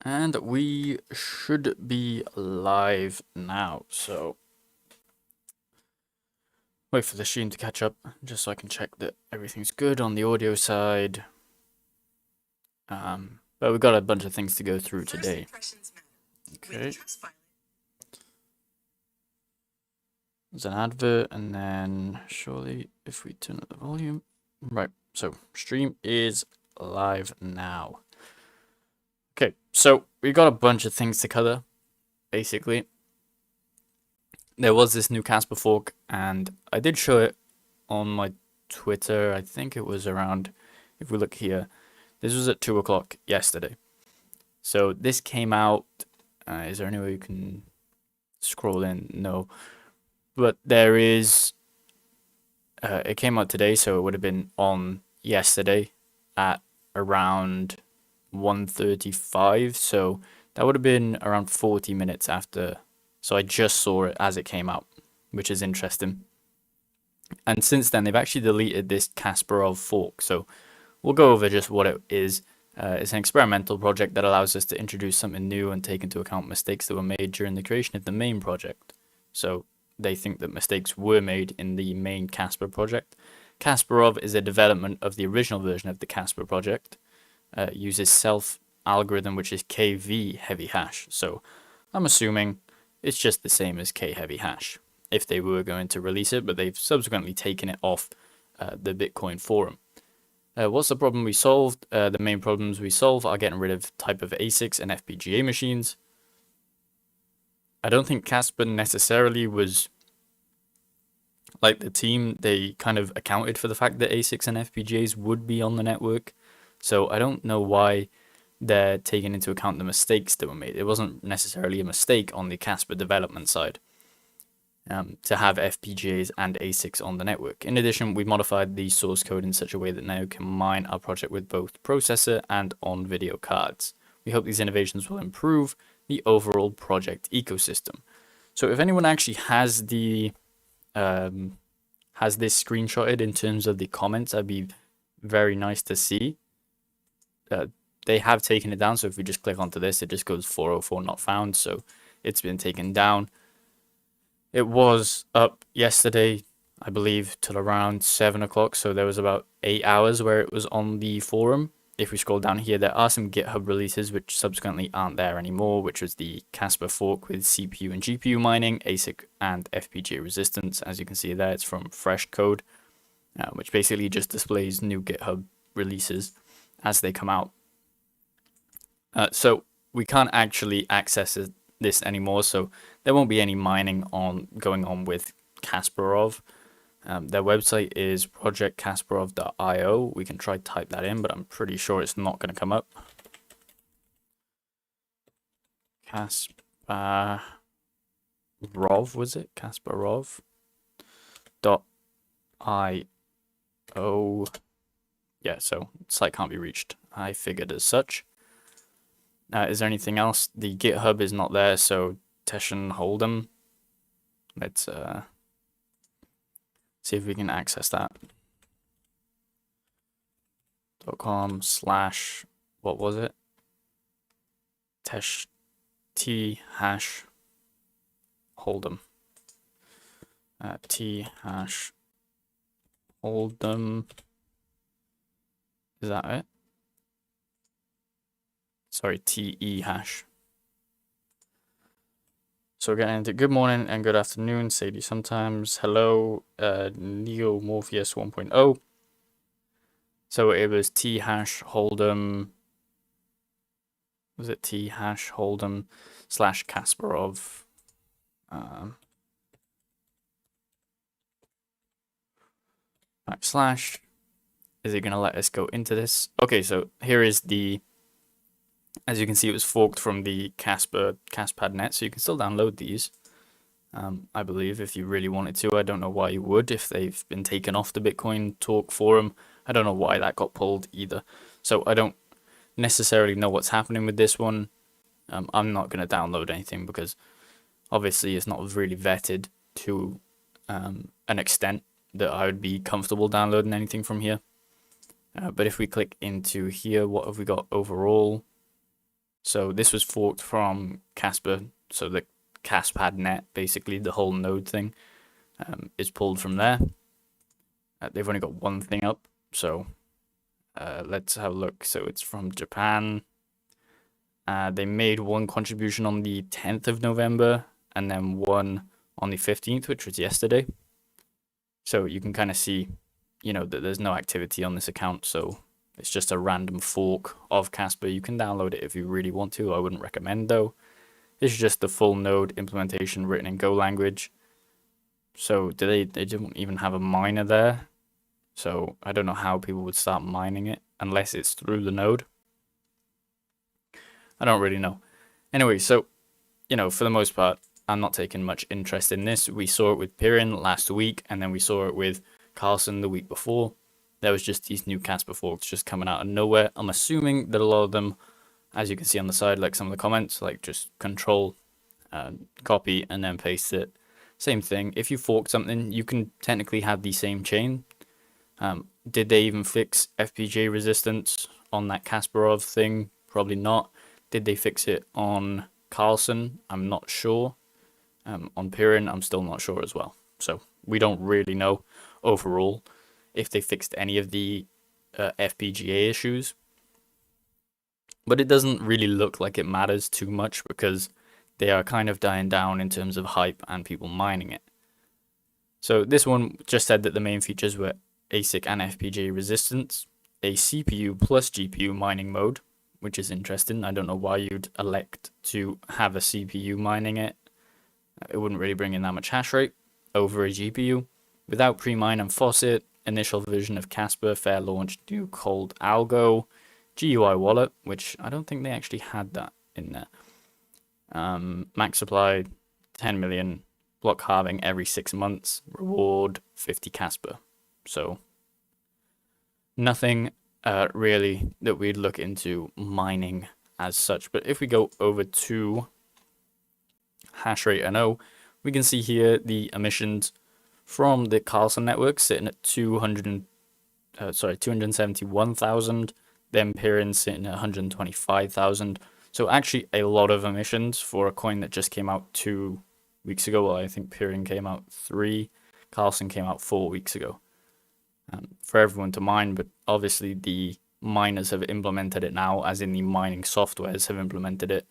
And we should be live now, so wait for the stream to catch up, just so I can check that everything's good on the audio side. But we've got a bunch of things to go through today. Okay. There's an advert, and then surely if we turn up the volume. Right, so stream is live now. Okay, so we've got a bunch of things to cover, basically. There was this new Kaspa fork, and I did show it on my Twitter. I think it was around, if we look here, this was at 2 o'clock yesterday. So this came out. Is there any way you can scroll in? No. But there is. It came out today, so it would have been on yesterday at around 1:35. So that would have been around 40 minutes after. So I just saw it as it came out, which is interesting. And since then, they've actually deleted this Kasparov fork. So we'll go over just what it is. It's an experimental project that allows us to introduce something new and take into account mistakes that were made during the creation of the main project. So they think that mistakes were made in the main Kaspa project. Kasparov is a development of the original version of the Kaspa project. It uses self algorithm, which is KV heavy hash. So I'm assuming it's just the same as K heavy hash if they were going to release it, but they've subsequently taken it off the Bitcoin forum. What's the problem we solved? The main problems we solve are getting rid of type of ASICs and FPGA machines. I don't think Kaspa necessarily was like the team. They kind of accounted for the fact that ASICs and FPGAs would be on the network. So I don't know why they're taking into account the mistakes that were made. It wasn't necessarily a mistake on the Kaspa development side. To have FPGAs and ASICs on the network. In addition, we modified the source code in such a way that now can mine our project with both processor and on-video cards. We hope these innovations will improve the overall project ecosystem. So if anyone actually has the has this screenshotted in terms of the comments, that'd be very nice to see. They have taken it down, so if we just click onto this, it just goes 404 not found, so it's been taken down. It was up yesterday, I believe, till around 7 o'clock. So there was about 8 hours where it was on the forum. If we scroll down here, there are some GitHub releases which subsequently aren't there anymore, which was the Kaspa fork with CPU and GPU mining, ASIC and FPGA resistance. As you can see there, it's from Fresh Code, which basically just displays new GitHub releases as they come out. So we can't actually access this anymore, so there won't be any mining going on with Kasparov. Their website is projectkasparov.io. We can try to type that in, but I'm pretty sure it's not going to come up. Kasparov, was it? Kasparov.io. Yeah, so site can't be reached. I figured as such. Is there anything else? The GitHub is not there, so Teshin Hold'em. Let's see if we can access that. .com/ what was it? T hash Hold'em. T hash Hold'em. Is that it? Sorry, TE hash. So we're getting into good morning and good afternoon, Sadie sometimes. Hello, Neo Morpheus 1.0. So it was T hash Hold'em. Was it T hash Hold'em / Kasparov? /. Is it going to let us go into this? Okay, so here is the. As you can see, it was forked from the Kaspa.net, so you can still download these, I believe, if you really wanted to. I don't know why you would if they've been taken off the Bitcoin Talk forum. I don't know why that got pulled either. So I don't necessarily know what's happening with this one. I'm not going to download anything because obviously it's not really vetted to an extent that I would be comfortable downloading anything from here. But if we click into here, what have we got overall? So this was forked from Kaspa. So the Kaspa net, basically the whole node thing, is pulled from there. They've only got one thing up, so let's have a look. So it's from Japan. They made one contribution on the 10th of November and then one on the 15th, which was yesterday. So you can kind of see, that there's no activity on this account. So it's just a random fork of Kaspa. You can download it if you really want to. I wouldn't recommend though. It's just the full node implementation written in Go language. So they didn't even have a miner there. So I don't know how people would start mining it unless it's through the node. I don't really know. Anyway, so, for the most part, I'm not taking much interest in this. We saw it with Pirin last week, and then we saw it with Carlson the week before. There was just these new Kaspa forks just coming out of nowhere. I'm assuming that a lot of them, as you can see on the side, like some of the comments, like just control, copy, and then paste it. Same thing. If you fork something, you can technically have the same chain. Did they even fix FPGA resistance on that Kasparov thing? Probably not. Did they fix it on Carlson? I'm not sure. On Pirin, I'm still not sure as well. So we don't really know overall if they fixed any of the FPGA issues. But it doesn't really look like it matters too much because they are kind of dying down in terms of hype and people mining it. So this one just said that the main features were ASIC and FPGA resistance, a CPU plus GPU mining mode, which is interesting. I don't know why you'd elect to have a CPU mining it. It wouldn't really bring in that much hash rate over a GPU. Without pre-mine and faucet, initial version of Kaspa, fair launch, new cold algo, GUI wallet, which I don't think they actually had that in there. Max supply, 10 million, block halving every 6 months, reward 50 Kaspa. So nothing really that we'd look into mining as such. But if we go over to hash rate NO, we can see here the emissions from the Carlson network sitting at 271,000. Then Pirin sitting at 125,000. So actually a lot of emissions for a coin that just came out 2 weeks ago. Well, I think Pirin came out 3. Carlson came out 4 weeks ago. For everyone to mine, but obviously the miners have implemented it now, as in the mining softwares have implemented it.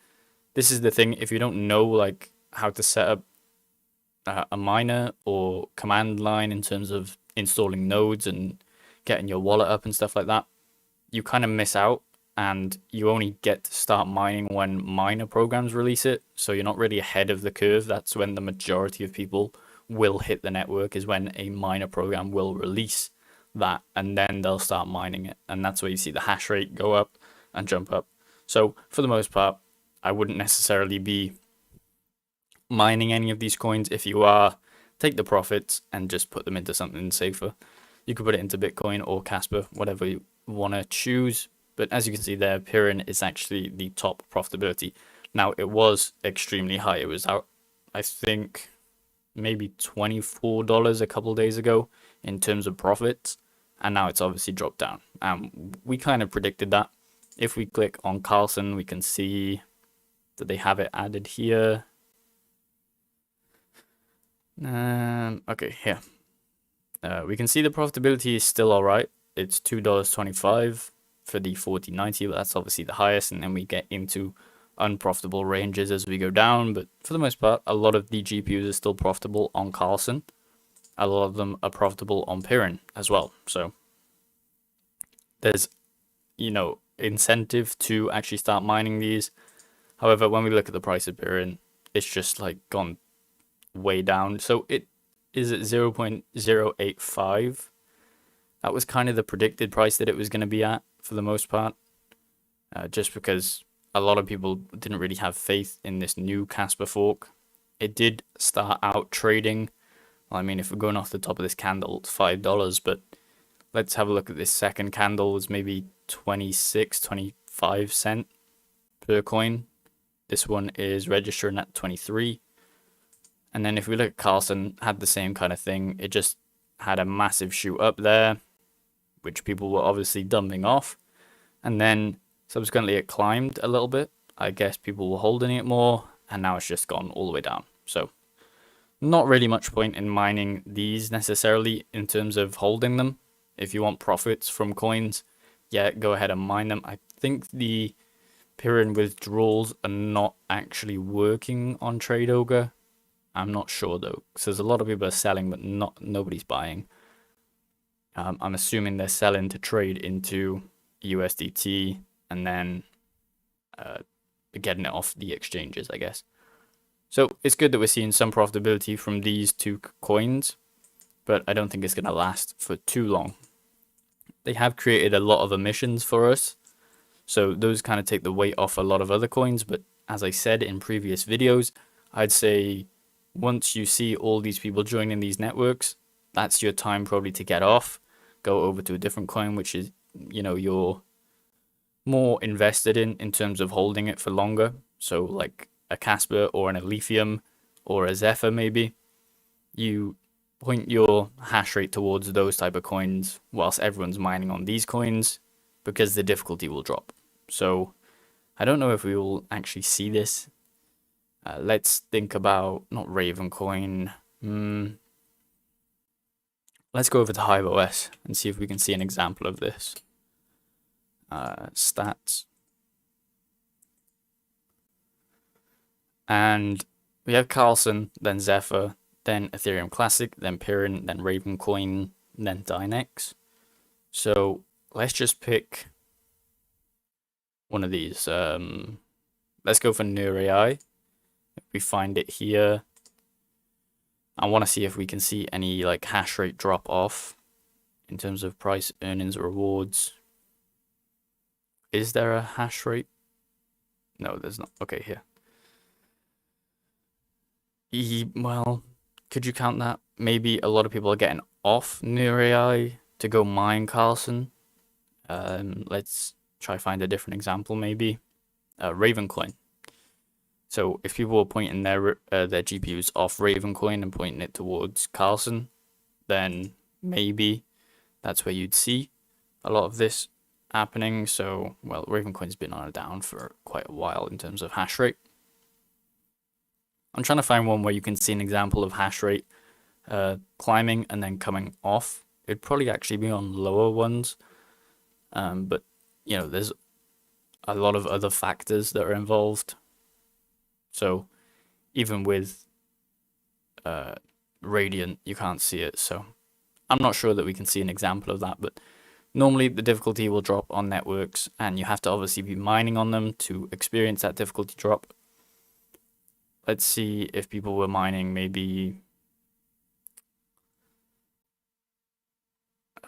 This is the thing, if you don't know like how to set up a miner or command line in terms of installing nodes and getting your wallet up and stuff like that, you kind of miss out, and you only get to start mining when miner programs release it. So you're not really ahead of the curve. That's when the majority of people will hit the network, is when a miner program will release that, and then they'll start mining it, and that's where you see the hash rate go up and jump up. So for the most part, I wouldn't necessarily be mining any of these coins. If you are, take the profits and just put them into something safer. You could put it into Bitcoin or Kaspa, whatever you want to choose. But as you can see there, Pirin is actually the top profitability. Now, it was extremely high. It was out, I think, maybe $24 a couple days ago in terms of profits, and now it's obviously dropped down. We kind of predicted that. If we click on Carlson, we can see that they have it added here. Okay, here. We can see the profitability is still all right. It's $2.25 for the 4090, but that's obviously the highest, and then we get into unprofitable ranges as we go down. But for the most part, a lot of the GPUs are still profitable on Carlson. A lot of them are profitable on Pirin as well. So there's, incentive to actually start mining these. However, when we look at the price of Pirin, it's just like gone way down. So it is at 0.085. That was kind of the predicted price that it was going to be at for the most part, just because a lot of people didn't really have faith in this new Kaspa fork. It did start out trading. Well, I mean, if we're going off the top of this candle, it's $5, but let's have a look at this second candle. It's maybe 25 cents per coin. This one is registering at 23. And then if we look at Carlson, had the same kind of thing. It just had a massive shoot up there, which people were obviously dumping off. And then subsequently it climbed a little bit. I guess people were holding it more, and now it's just gone all the way down. So not really much point in mining these necessarily in terms of holding them. If you want profits from coins, yeah, go ahead and mine them. I think the Pirin withdrawals are not actually working on Trade Ogre. I'm not sure though, because there's a lot of people are selling, but nobody's buying. I'm assuming they're selling to trade into USDT and then getting it off the exchanges, I guess. So it's good that we're seeing some profitability from these two coins, but I don't think it's going to last for too long. They have created a lot of emissions for us, so those kind of take the weight off a lot of other coins. But as I said in previous videos, I'd say once you see all these people joining these networks, that's your time probably to get off, go over to a different coin, which is, you know, you're more invested in terms of holding it for longer. So like a Kaspa or an Lithium or a Zephyr, maybe you point your hash rate towards those type of coins whilst everyone's mining on these coins, because the difficulty will drop. So I don't know if we will actually see this. Let's think about, not Raven coin. Let's go over to HiveOS and see if we can see an example of this. Stats. And we have Carlson, then Zephyr, then Ethereum Classic, then Pirin, then Raven coin, then Dynex. So let's just pick one of these. Let's go for NeurAI. If we find it here, I want to see if we can see any like hash rate drop off in terms of price, earnings, rewards. Is there a hash rate? No, there's not. Okay, here. Well, could you count that? Maybe a lot of people are getting off NeurAI to go mine Carlson. Let's try find a different example, maybe. Ravencoin. So if people were pointing their GPUs off Ravencoin and pointing it towards Carlson, then maybe that's where you'd see a lot of this happening. So, well, Ravencoin's been on a down for quite a while in terms of hash rate. I'm trying to find one where you can see an example of hash rate climbing and then coming off. It'd probably actually be on lower ones, but you know, there's a lot of other factors that are involved. So even with Radiant, you can't see it. So I'm not sure that we can see an example of that, but normally the difficulty will drop on networks, and you have to obviously be mining on them to experience that difficulty drop. Let's see if people were mining maybe...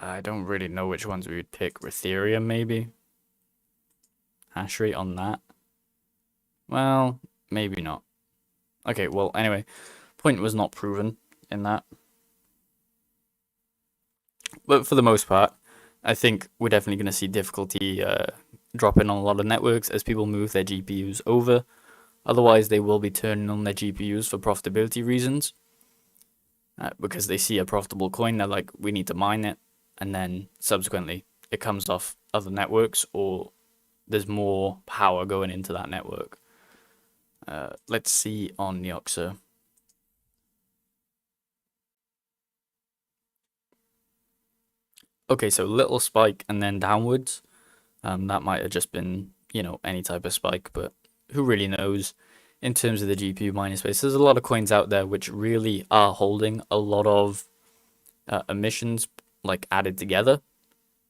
I don't really know which ones we would pick. Ethereum, maybe? Hash rate on that? Well, maybe not. Okay, well, anyway, point was not proven in that. But for the most part, I think we're definitely going to see difficulty dropping on a lot of networks as people move their GPUs over. Otherwise, they will be turning on their GPUs for profitability reasons. Because they see a profitable coin, they're like, we need to mine it. And then subsequently, it comes off other networks, or there's more power going into that network. Let's see on Nioxa. Okay, so little spike and then downwards. That might have just been, you know, any type of spike, but who really knows in terms of the GPU mining space. There's a lot of coins out there which really are holding a lot of emissions like added together.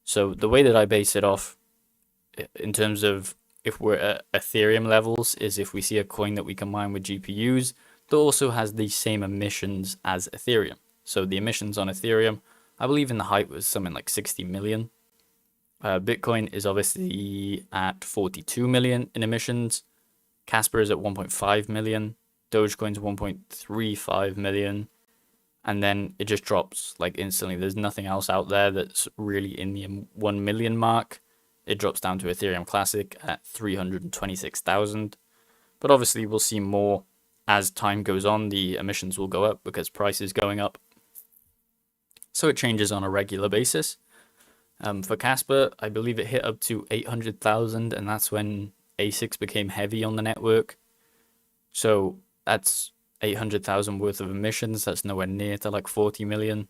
So the way that I base it off in terms of if we're at Ethereum levels is if we see a coin that we can mine with GPUs that also has the same emissions as Ethereum. So the emissions on Ethereum, I believe in the height was something like 60 million. Bitcoin is obviously at 42 million in emissions. Kaspa is at 1.5 million. Dogecoin's 1.35 million. And then it just drops like instantly. There's nothing else out there that's really in the 1 million mark. It drops down to Ethereum Classic at 326,000. But obviously we'll see more as time goes on. The emissions will go up because price is going up. So it changes on a regular basis. For Kaspa, I believe it hit up to 800,000, and that's when ASICs became heavy on the network. So that's 800,000 worth of emissions. That's nowhere near to like 40 million.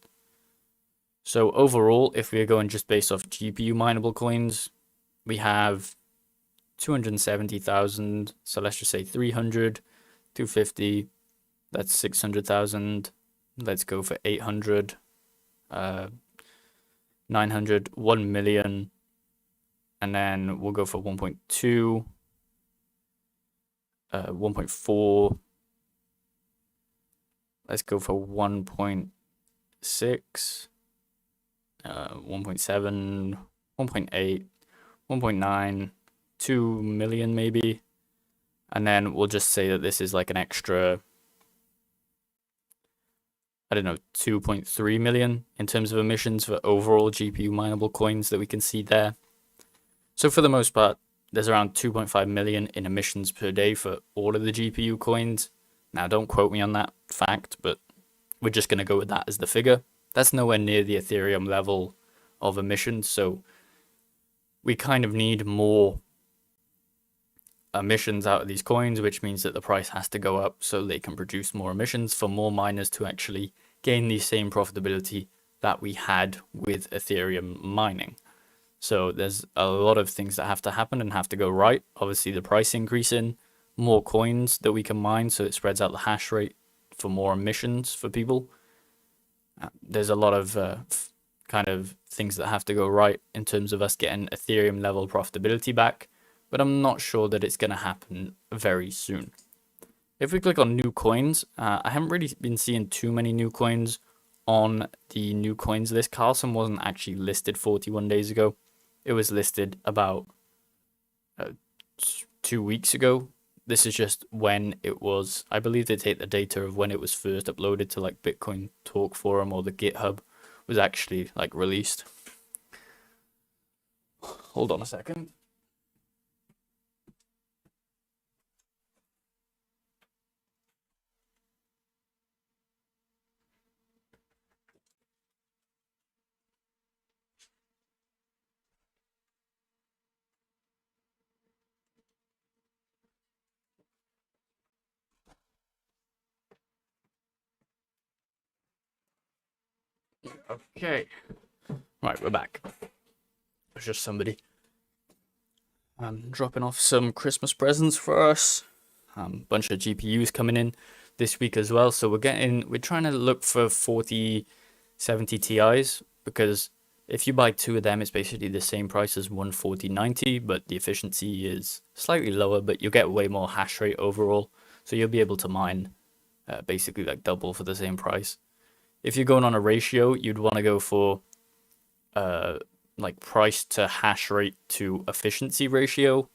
So overall, if we're going just based off GPU mineable coins, we have 270,000. So let's just say 300, 250. That's 600,000. Let's go for 800, 900, 1 million. And then we'll go for 1.2, 1.4. Let's go for 1.6, 1.7, 1.8, 1.9, 2 million maybe. And then we'll just say that this is like an extra, I don't know, 2.3 million in terms of emissions for overall GPU mineable coins that we can see there. So for the most part, there's around 2.5 million in emissions per day for all of the GPU coins. Now, don't quote me on that fact, but we're just going to go with that as the figure. That's nowhere near the Ethereum level of emissions, so we kind of need more emissions out of these coins, which means that the price has to go up so they can produce more emissions for more miners to actually gain the same profitability that we had with Ethereum mining. So there's a lot of things that have to happen and have to go right. Obviously, the price increasing, more coins that we can mine, so it spreads out the hash rate for more emissions for people. There's a lot of kind of things that have to go right in terms of us getting Ethereum level profitability back, but I'm not sure that it's going to happen very soon. If we click on new coins, I haven't really been seeing too many new coins on the new coins list. Carlson wasn't actually listed 41 days ago. It was listed about 2 weeks ago. This is just when it was, I believe they take the data of when it was first uploaded to like Bitcoin Talk Forum or the GitHub was actually like released. Hold on a second. Okay. Right, we're back. It's just somebody dropping off some Christmas presents for us. Bunch of GPUs coming in this week as well. So we're trying to look for 4070 Ti's, because if you buy two of them, it's basically the same price as one 4090, but the efficiency is slightly lower, but you'll get way more hash rate overall. So you'll be able to mine basically like double for the same price. If you're going on a ratio, you'd want to go for like price to hash rate to efficiency ratio,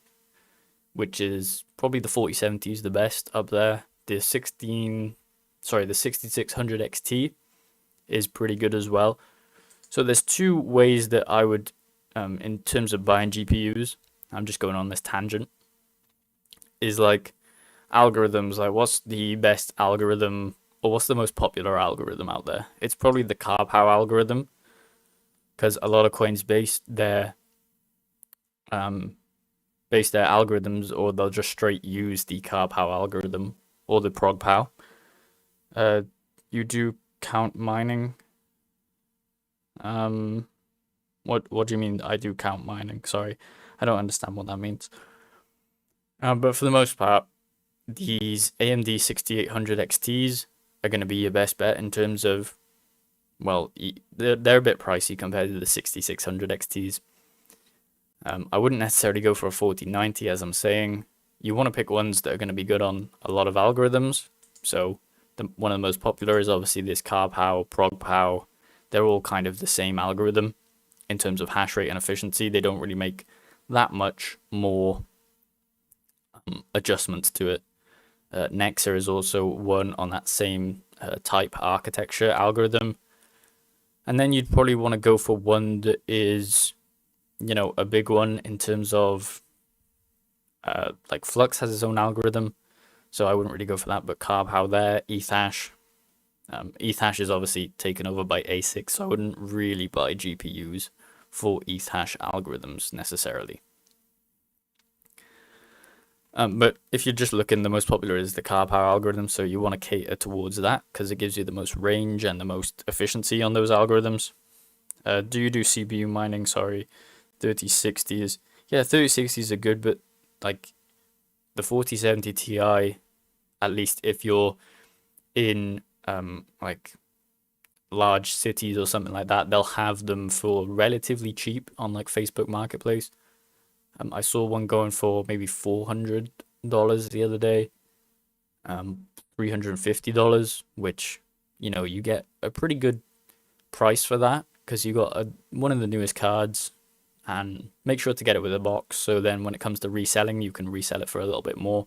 which is probably the 4070 is the best up there. The 6600 XT is pretty good as well. So there's two ways that I would, in terms of buying GPUs, I'm just going on this tangent, is like algorithms, like what's the best algorithm, or what's the most popular algorithm out there? It's probably the Carpow algorithm, because a lot of coins base their algorithms, or they'll just straight use the Carpow algorithm or the ProgPow. You do count mining. What do you mean I do count mining? Sorry, I don't understand what that means. But for the most part, these AMD 6800 XTs are going to be your best bet in terms of, well, they're a bit pricey compared to the 6600 XTs. I wouldn't necessarily go for a 4090, as I'm saying. You want to pick ones that are going to be good on a lot of algorithms. So one of the most popular is obviously this Carpow, ProgPow. They're all kind of the same algorithm in terms of hash rate and efficiency. They don't really make that much more adjustments to it. Nexa is also one on that same type architecture algorithm. And then you'd probably want to go for one that is, a big one in terms of, like Flux has its own algorithm. So I wouldn't really go for that, but Carpow there, Ethash. Ethash is obviously taken over by ASICs, so I wouldn't really buy GPUs for Ethash algorithms necessarily. But if you're just looking, the most popular is the car power algorithm, so you want to cater towards that because it gives you the most range and the most efficiency on those algorithms. Do you do CPU mining? Sorry, 3060s. Yeah, 3060s are good, but like the 4070 Ti, at least if you're in like large cities or something like that, they'll have them for relatively cheap on like Facebook Marketplace. I saw one going for maybe $400 the other day, $350, which you get a pretty good price for that because you got one of the newest cards, and make sure to get it with a box. So then when it comes to reselling, you can resell it for a little bit more.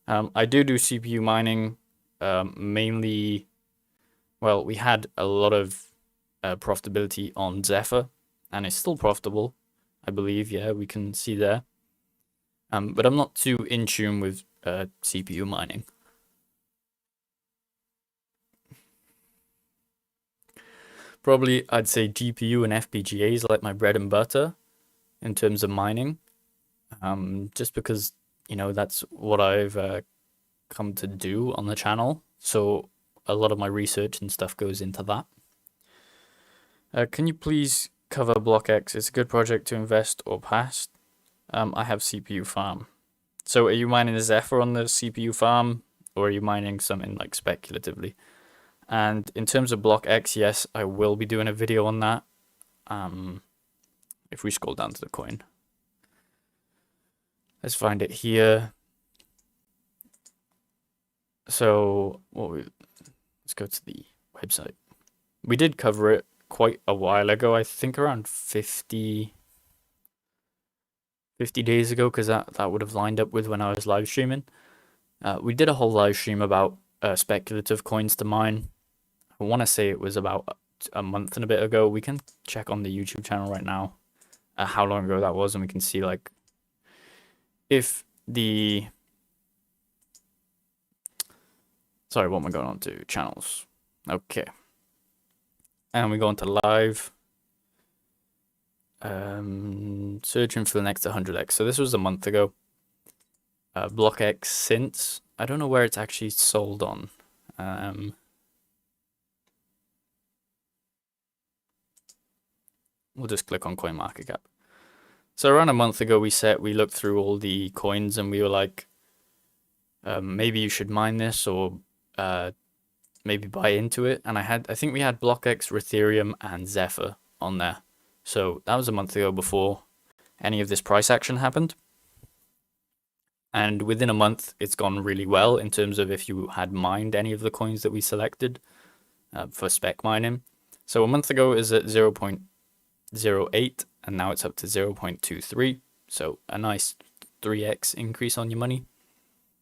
I do CPU mining, mainly. Well, we had a lot of profitability on Zephyr, and it's still profitable, I believe. Yeah, we can see there. But I'm not too in tune with CPU mining. Probably, I'd say GPU and FPGAs like my bread and butter in terms of mining. Just because that's what I've come to do on the channel. So a lot of my research and stuff goes into that. Can you please cover BlockX? It's a good project to invest or pass. I have CPU farm. So are you mining a Zephyr on the CPU farm, or are you mining something like speculatively? And in terms of BlockX, yes, I will be doing a video on that. If we scroll down to the coin, let's find it here. So let's go to the website. We did cover it quite a while ago. I think around 50 days ago, because that would have lined up with when I was live streaming. We did a whole live stream about speculative coins to mine. I want to say it was about a month and a bit ago. We can check on the YouTube channel right now how long ago that was, and we can see like if the sorry, what am I going on to? Channels. Okay. And we go into live. Searching for the next 100x. So this was a month ago. BlockX since. I don't know where it's actually sold on. We'll just click on CoinMarketCap. So around a month ago, we looked through all the coins and we were like, maybe you should mine this or maybe buy into it. And I think we had BlockX, Ethereum, and Zephyr on there. So that was a month ago before any of this price action happened. And within a month, it's gone really well in terms of if you had mined any of the coins that we selected for spec mining. So a month ago is at 0.08, and now it's up to 0.23. So a nice 3x increase on your money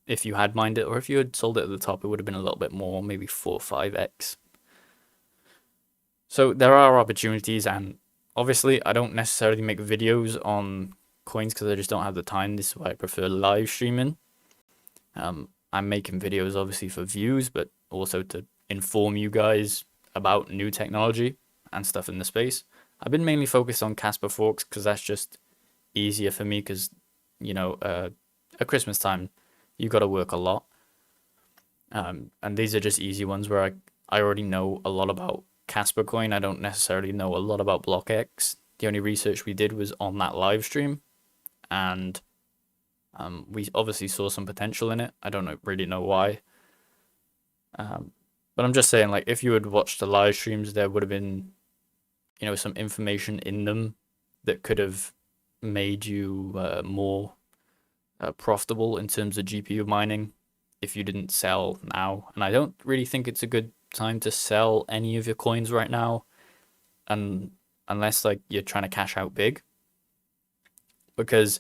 if you had mined it, or if you had sold it at the top, it would have been a little bit more, maybe 4 or 5x. So there are opportunities, and obviously I don't necessarily make videos on coins because I just don't have the time. This is why I prefer live streaming. I'm making videos obviously for views, but also to inform you guys about new technology and stuff in the space. I've been mainly focused on Kaspa forks because that's just easier for me because, at Christmas time, you got to work a lot. And these are just easy ones where I already know a lot about Kaspa coin. I don't necessarily know a lot about BlockX. The only research we did was on that live stream, and we obviously saw some potential in it. I don't really know why. But I'm just saying, like, if you had watched the live streams, there would have been, some information in them that could have made you more profitable in terms of GPU mining if you didn't sell now. And I don't really think it's a good time to sell any of your coins right now, and unless like you're trying to cash out big, because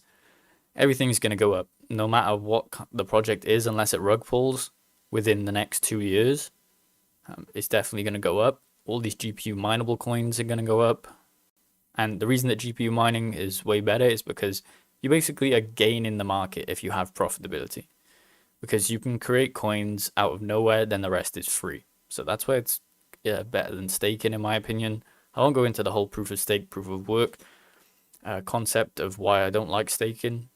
everything's going to go up no matter what the project is, unless it rug pulls within the next 2 years. It's definitely going to go up. All these GPU mineable coins are going to go up, and the reason that GPU mining is way better is because you basically are gaining the market if you have profitability, because you can create coins out of nowhere, then the rest is free. So that's why it's better than staking, in my opinion. I won't go into the whole proof of stake, proof of work concept of why I don't like staking.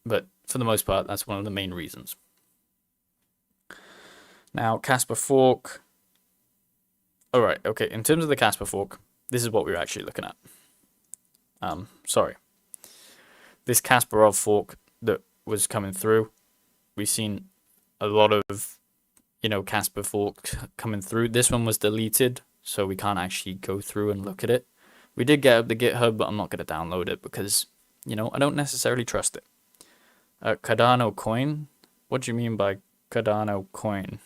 but for the most part, that's one of the main reasons. Now, Kaspa fork. All right, okay. In terms of the Kaspa fork, this is what we're actually looking at. Sorry. This Kasparov fork that was coming through, we've seen a lot of, Kaspa forks coming through. This one was deleted, so we can't actually go through and look at it. We did get up the GitHub, but I'm not going to download it because, I don't necessarily trust it. Cardano coin? What do you mean by Cardano coin?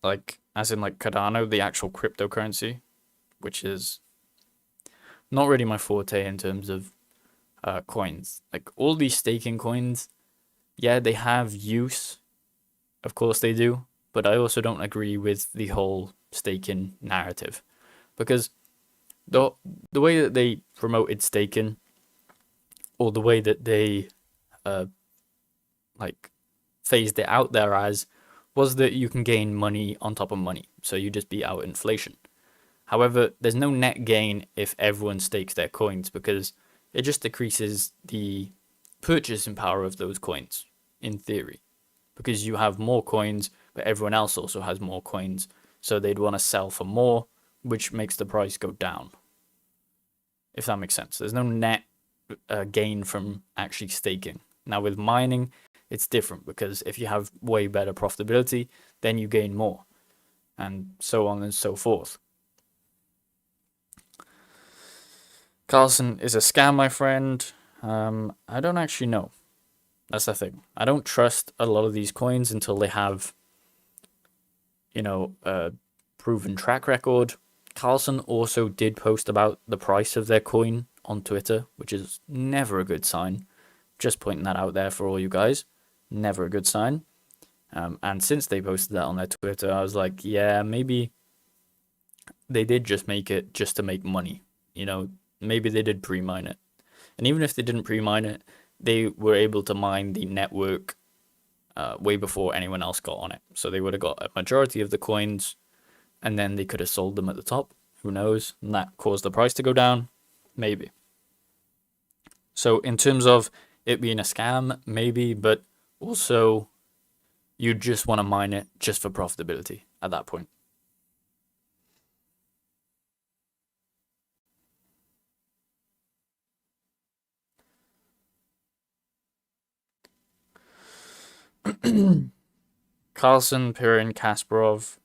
Like, as in like Cardano, the actual cryptocurrency, which is not really my forte in terms of coins. Like all these staking coins, yeah, they have use. Of course they do. But I also don't agree with the whole staking narrative. Because the way that they promoted staking, or the way that they phased it out there as, was that you can gain money on top of money. So you just beat out inflation. However, there's no net gain if everyone stakes their coins because it just decreases the purchasing power of those coins, in theory. Because you have more coins, but everyone else also has more coins. So they'd want to sell for more, which makes the price go down. If that makes sense. There's no net gain from actually staking. Now with mining, it's different because if you have way better profitability, then you gain more. And so on and so forth. Carlson is a scam, my friend. I don't actually know. That's the thing. I don't trust a lot of these coins until they have, a proven track record. Carlson also did post about the price of their coin on Twitter, which is never a good sign. Just pointing that out there for all you guys. Never a good sign. And since they posted that on their Twitter, I was like, yeah, maybe they did just make it just to make money. Maybe they did pre-mine it. And even if they didn't pre-mine it, they were able to mine the network way before anyone else got on it. So they would have got a majority of the coins, and then they could have sold them at the top. Who knows? And that caused the price to go down. Maybe. So in terms of it being a scam, maybe, but also you just want to mine it just for profitability at that point. Carlson, Pirin, Kasparov,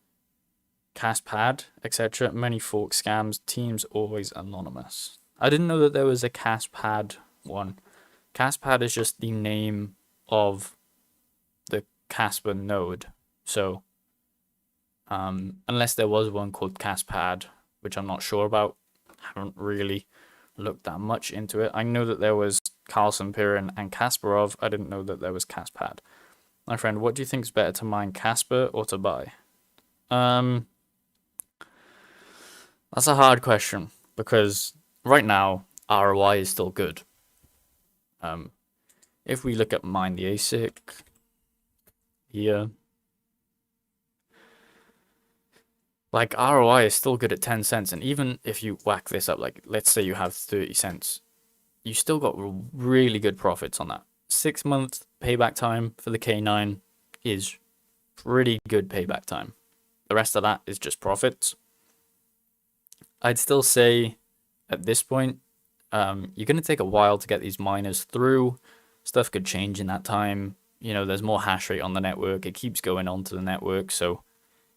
Kaspad, etc. Many fork scams. Teams always anonymous. I didn't know that there was a Kaspad one. Kaspad is just the name of the Kaspa node. So, unless there was one called Kaspad, which I'm not sure about, haven't really looked that much into it. I know that there was Carlson, Pirin, and Kasparov. I didn't know that there was Kaspad. My friend, what do you think is better, to mine Kaspa or to buy? That's a hard question because right now ROI is still good. If we look at mine the ASIC here, like ROI is still good at 10 cents, and even if you whack this up, like let's say you have 30 cents, you still got really good profits on that. 6-month payback time for the K9 is pretty good payback time. The rest of that is just profits. I'd still say at this point, you're going to take a while to get these miners through. Stuff could change in that time. There's more hash rate on the network. It keeps going onto the network, so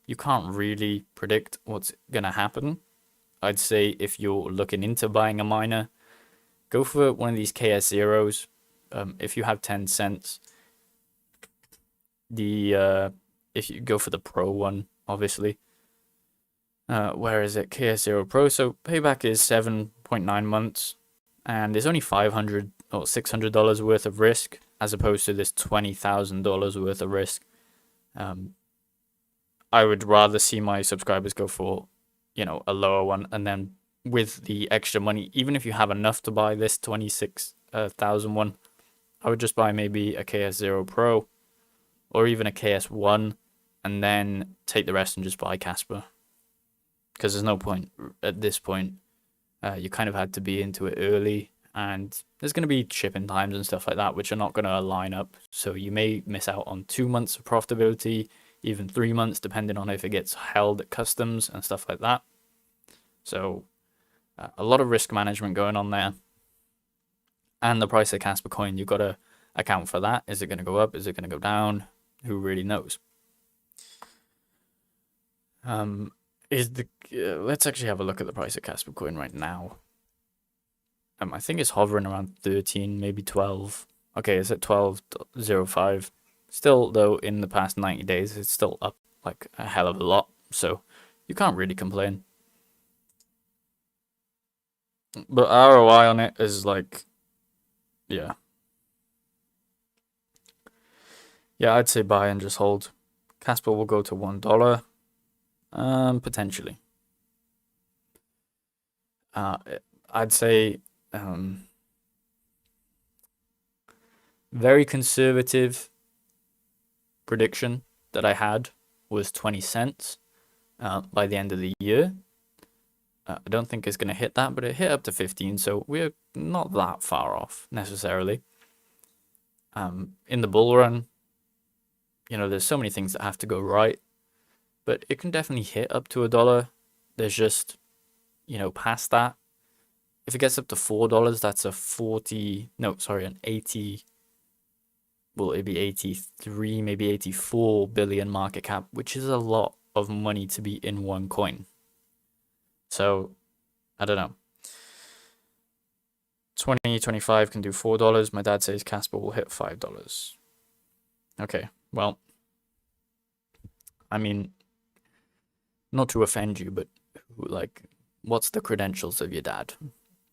you can't really predict what's going to happen. I'd say if you're looking into buying a miner, go for one of these KS0s. If you have 10 cents, if you go for the Pro one, obviously. Where is it? KS0 Pro. So payback is 7.9 months, and there's only $500 or $600 worth of risk, as opposed to this $20,000 worth of risk. I would rather see my subscribers go for, a lower one, and then with the extra money, even if you have enough to buy this 26,000 one, I would just buy maybe a KS0 Pro or even a KS1 and then take the rest and just buy Kaspa. Because there's no point at this point. You kind of had to be into it early and there's going to be shipping times and stuff like that which are not going to line up, so you may miss out on 2 months of profitability, even 3 months, depending on if it gets held at customs and stuff like that. So a lot of risk management going on there. And the price of Kaspa coin, you've got to account for that. Is it going to go up? Is it going to go down? Who really knows? Let's actually have a look at the price of Kaspa coin right now. I think it's hovering around 13, maybe 12. Okay, it's at 12.05. Still, though, in the past 90 days, it's still up like a hell of a lot. So you can't really complain. But ROI on it is like, yeah. Yeah, I'd say buy and just hold. Kaspa will go to $1. Potentially. I'd say very conservative prediction that I had was 20 cents by the end of the year. I don't think it's going to hit that, but it hit up to 15, so we're not that far off necessarily. In the bull run, there's so many things that have to go right, but it can definitely hit up to $1. There's just, past that. If it gets up to $4, that's an 80, well, it'd be 83, maybe 84 billion market cap, which is a lot of money to be in one coin. So, I don't know. 2025 can do $4. My dad says Kaspa will hit $5. Okay, well, I mean, not to offend you, but like, what's the credentials of your dad?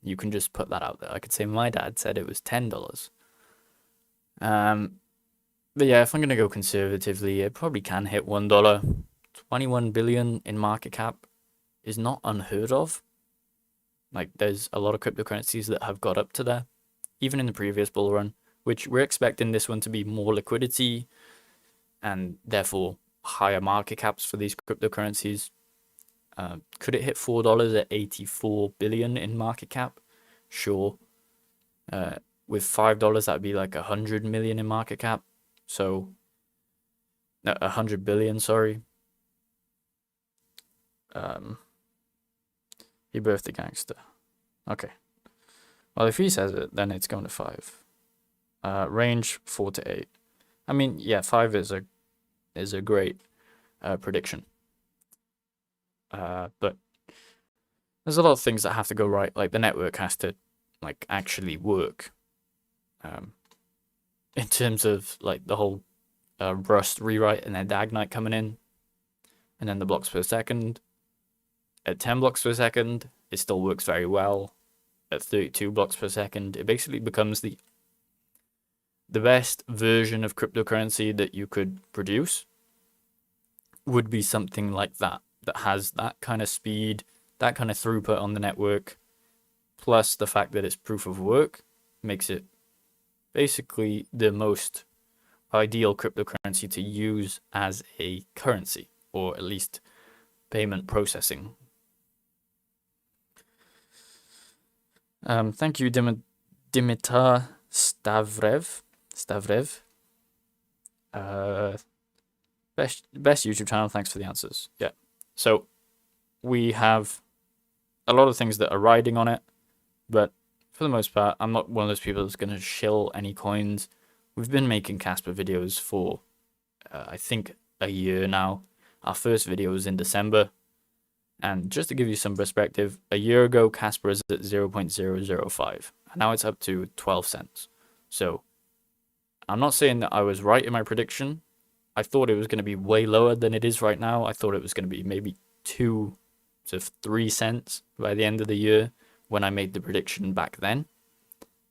You can just put that out there. I could say my dad said it was $10. But yeah, if I'm gonna go conservatively, it probably can hit $1. 21 billion in market cap is not unheard of. Like, there's a lot of cryptocurrencies that have got up to there, even in the previous bull run, which we're expecting this one to be more liquidity and therefore higher market caps for these cryptocurrencies. Could it hit $4 at 84 billion in market cap? Sure. With $5, that'd be like 100 million in market cap. So, 100 billion, sorry. He birthed a gangster. Okay. Well, if he says it, then it's going to 5. Range 4 to 8. I mean, yeah, 5 is a great prediction. But there's a lot of things that have to go right. Like, the network has to actually work. In terms of like the whole Rust rewrite and then Dagnite coming in, and then the blocks per second. At 10 blocks per second, it still works very well. At 32 blocks per second, it basically becomes the best version of cryptocurrency that you could produce. Would be something like that has that kind of speed, that kind of throughput on the network, plus the fact that it's proof of work makes it basically the most ideal cryptocurrency to use as a currency, or at least payment processing. Thank you, Dimitar Stavrev. Best YouTube channel. Thanks for the answers. Yeah. So we have a lot of things that are riding on it, but for the most part, I'm not one of those people that's going to shill any coins. We've been making Kaspa videos for, I think, a year now. Our first video was in December. And just to give you some perspective, a year ago, Kaspa was at 0.005. And now it's up to 12 cents. So I'm not saying that I was right in my prediction. I thought it was going to be way lower than it is right now. I thought it was going to be maybe 2 to 3 cents by the end of the year when I made the prediction back then.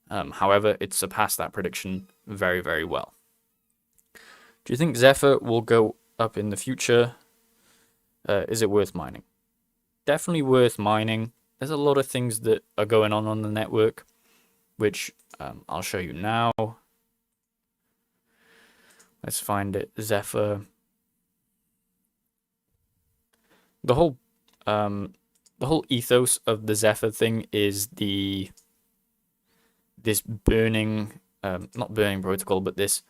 However, it surpassed that prediction very, very well. Do you think Zephyr will go up in the future? Is it worth mining? Definitely worth mining. There's a lot of things that are going on the network, which I'll show you now. Let's find it. Zephyr. The whole ethos of the Zephyr thing is the this burning, not burning protocol, but this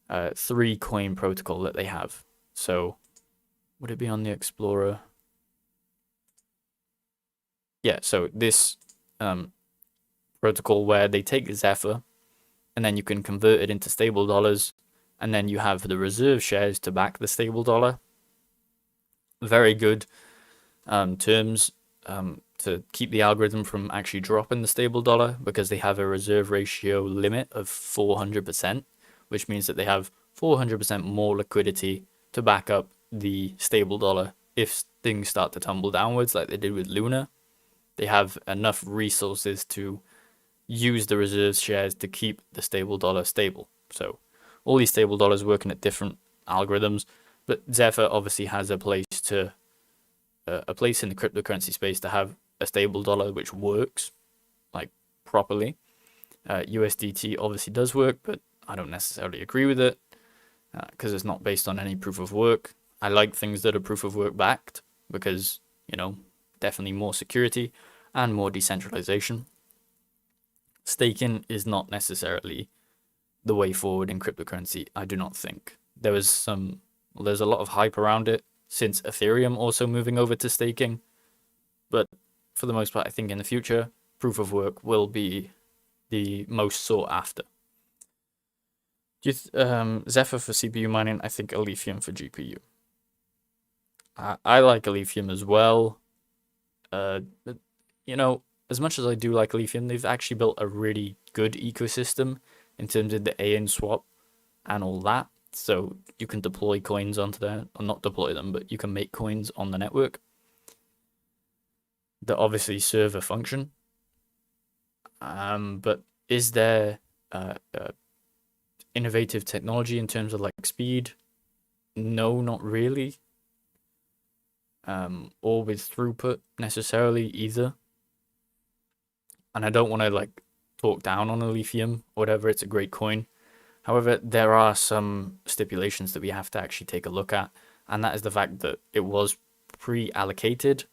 3-coin protocol that they have. So would it be on the Explorer? Yeah, so this protocol where they take Zephyr and then you can convert it into stable dollars, and then you have the reserve shares to back the stable dollar. Very good terms to keep the algorithm from actually dropping the stable dollar, because they have a reserve ratio limit of 400%, which means that they have 400% more liquidity to back up the stable dollar if things start to tumble downwards like they did with Luna. They have enough resources to use the reserve shares to keep the stable dollar stable. So all these stable dollars working at different algorithms, but Zephyr obviously has a place in the cryptocurrency space to have a stable dollar which works like properly. USDT obviously does work, but I don't necessarily agree with it because it's not based on any proof of work. I like things that are proof of work backed because, definitely more security and more decentralization. Staking is not necessarily the way forward in cryptocurrency, I do not think. There's a lot of hype around it since Ethereum also moving over to staking, but for the most part, I think in the future, proof of work will be the most sought after. Zephyr for CPU mining, I think Alephium for GPU. I like Alephium as well. As much as I do like Alephium, they've actually built a really good ecosystem in terms of the AN swap and all that. So you can deploy coins onto there, or not deploy them, but you can make coins on the network that obviously serve a function. But is there innovative technology in terms of like speed? No, not really. Or with throughput necessarily either. And I don't want to like talk down on Alephium or whatever, it's a great coin. However, there are some stipulations that we have to actually take a look at, and that is the fact that it was pre-allocated,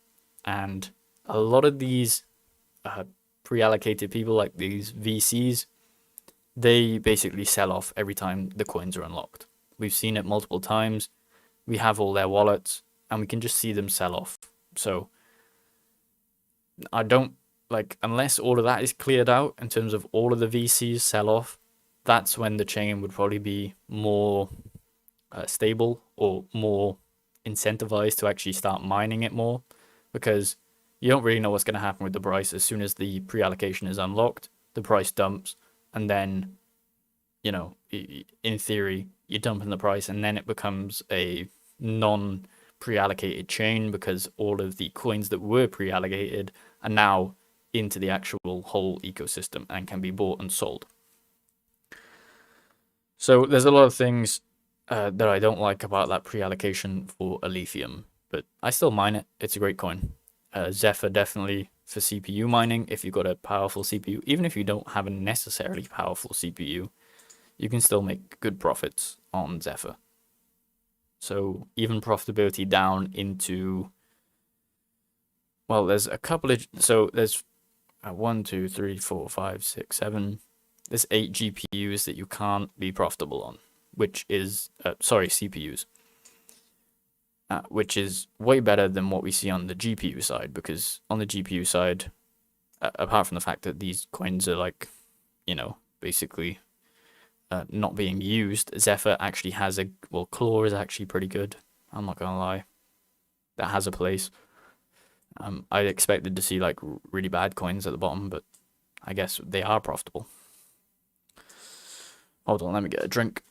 and a lot of these pre-allocated people, like these VCs, they basically sell off every time the coins are unlocked. We've seen it multiple times. We have all their wallets, and we can just see them sell off. So I don't unless all of that is cleared out in terms of all of the VCs sell off, that's when the chain would probably be more stable or more incentivized to actually start mining it more, because you don't really know what's going to happen with the price. As soon as the pre-allocation is unlocked, the price dumps, and then, in theory, you dump in the price, and then it becomes a non-pre-allocated chain because all of the coins that were pre-allocated are now into the actual whole ecosystem and can be bought and sold. So there's a lot of things that I don't like about that pre-allocation for Alephium, but I still mine it. It's a great coin. Zephyr definitely for CPU mining. If you've got a powerful CPU, even if you don't have a necessarily powerful CPU, you can still make good profits on Zephyr. So even profitability down into, well, there's a couple of, so there's 1, 2, 3, 4, 5, 6, 7. There's 8 GPUs that you can't be profitable on, which is, CPUs, which is way better than what we see on the GPU side, because on the GPU side, apart from the fact that these coins are basically not being used, Zephyr actually has Claw is actually pretty good. I'm not gonna lie. That has a place. I expected to see really bad coins at the bottom, but I guess they are profitable. Hold on, let me get a drink.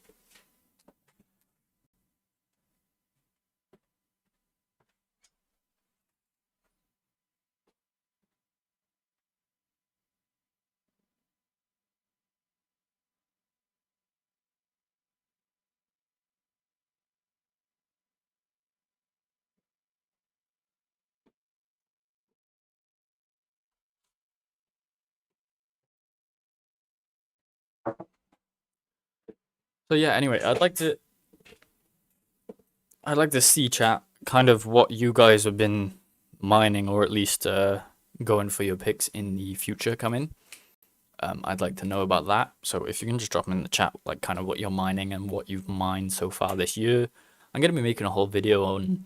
So yeah, anyway, I'd like to see, chat, kind of what you guys have been mining, or at least going for your picks in the future coming. I'd like to know about that. So if you can just drop them in the chat, like kind of what you're mining and what you've mined so far this year. I'm going to be making a whole video on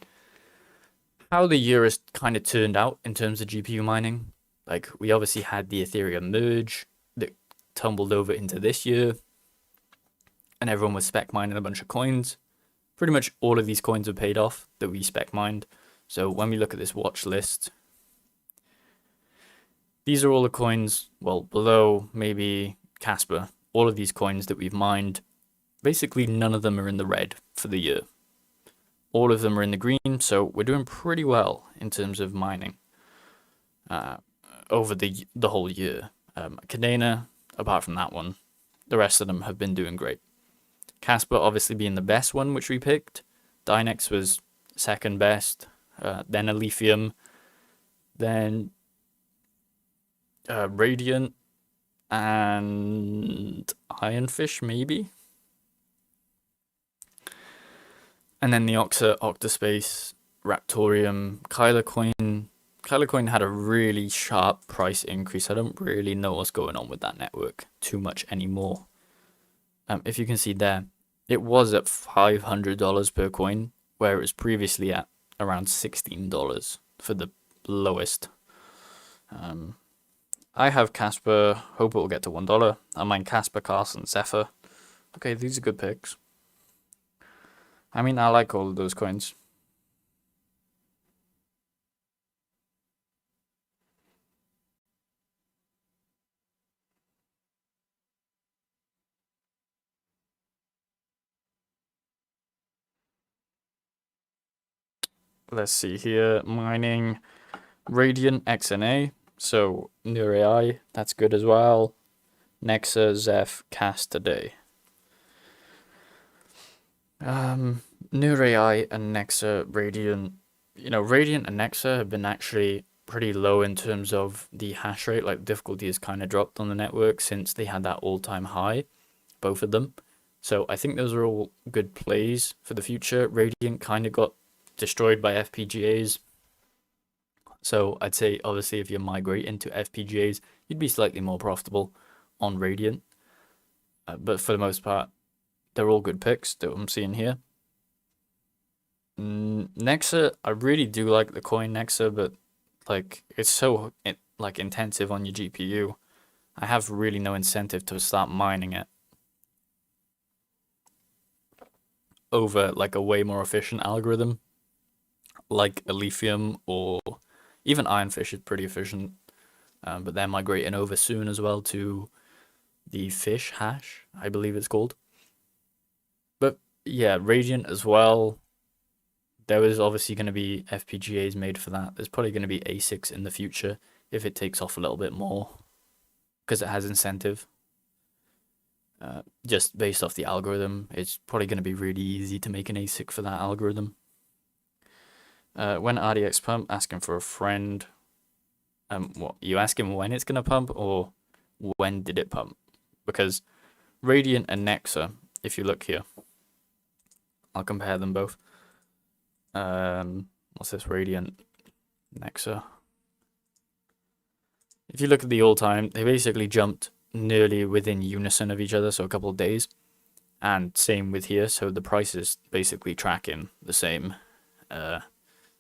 how the year has kind of turned out in terms of GPU mining. Like, we obviously had the Ethereum merge that tumbled over into this year, and everyone was spec mining a bunch of coins. Pretty much all of these coins were paid off that we spec mined. So when we look at this watch list, these are all the coins, well, below maybe Kaspa, all of these coins that we've mined. Basically, none of them are in the red for the year. All of them are in the green, so we're doing pretty well in terms of mining over the whole year. Cadena, apart from that one, the rest of them have been doing great. Kaspa obviously being the best one, which we picked. Dynex was second best, then Aletheum, then Radiant, and Ironfish, maybe. And then the Oxa, Octaspace, Raptorium, Kylercoin. Kylercoin had a really sharp price increase. I don't really know what's going on with that network too much anymore. If you can see there, it was at $500 per coin, where it was previously at around $16 for the lowest. I have Kaspa, hope it will get to $1. I mine Kaspa, Castle, and Zephyr. Okay, these are good picks. I mean, I like all of those coins. Let's see here, mining Radiant XNA, so Near AI, that's good as well. Nexa, Zeph, Cast today. Near AI and Nexa, Radiant, Radiant and Nexa have been actually pretty low in terms of the hash rate. Like, difficulty has kind of dropped on the network since they had that all-time high, both of them. So I think those are all good plays for the future. Radiant kind of got destroyed by FPGAs. So I'd say, obviously, if you migrate into FPGAs, you'd be slightly more profitable on Radiant. But for the most part, they're all good picks that I'm seeing here. Nexa, I really do like the coin Nexa, but like, it's so intensive on your GPU. I have really no incentive to start mining it over like a way more efficient algorithm like Aletheum, or even Ironfish is pretty efficient, but they're migrating over soon as well to the fish hash, I believe it's called. But yeah, Radiant as well. There is obviously going to be FPGAs made for that. There's probably going to be ASICs in the future if it takes off a little bit more, because it has incentive. Just based off the algorithm, it's probably going to be really easy to make an ASIC for that algorithm. When RDX pump, asking for a friend. What, you asking when it's going to pump, or when did it pump? Because Radiant and Nexa, if you look here, I'll compare them both. What's this? Radiant, Nexa. If you look at the all-time, they basically jumped nearly within unison of each other, so a couple of days. And same with here, so the price is basically tracking the same.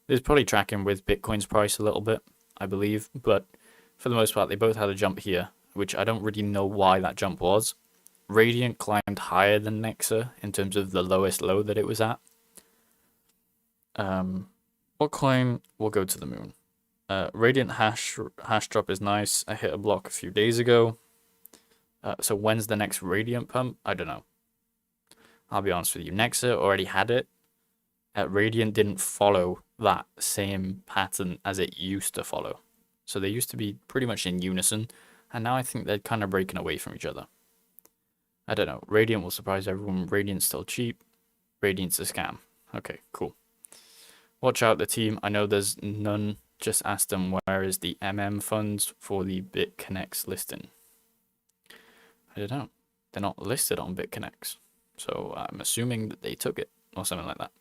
It's probably tracking with Bitcoin's price a little bit, I believe, but for the most part, they both had a jump here, which I don't really know why that jump was. Radiant climbed higher than Nexa in terms of the lowest low that it was at. What coin will go to the moon? Radiant hash drop is nice. I hit a block a few days ago. So when's the next Radiant pump? I don't know. I'll be honest with you. Nexa already had it. Radiant didn't follow that same pattern as it used to follow. So they used to be pretty much in unison, and now I think they're kind of breaking away from each other. I don't know. Radiant will surprise everyone. Radiant's still cheap. Radiant's a scam. Okay, cool. Watch out, the team. I know there's none. Just ask them where is the funds for the BitConnects listing. I don't know. They're not listed on BitConnects. So I'm assuming that they took it or something like that.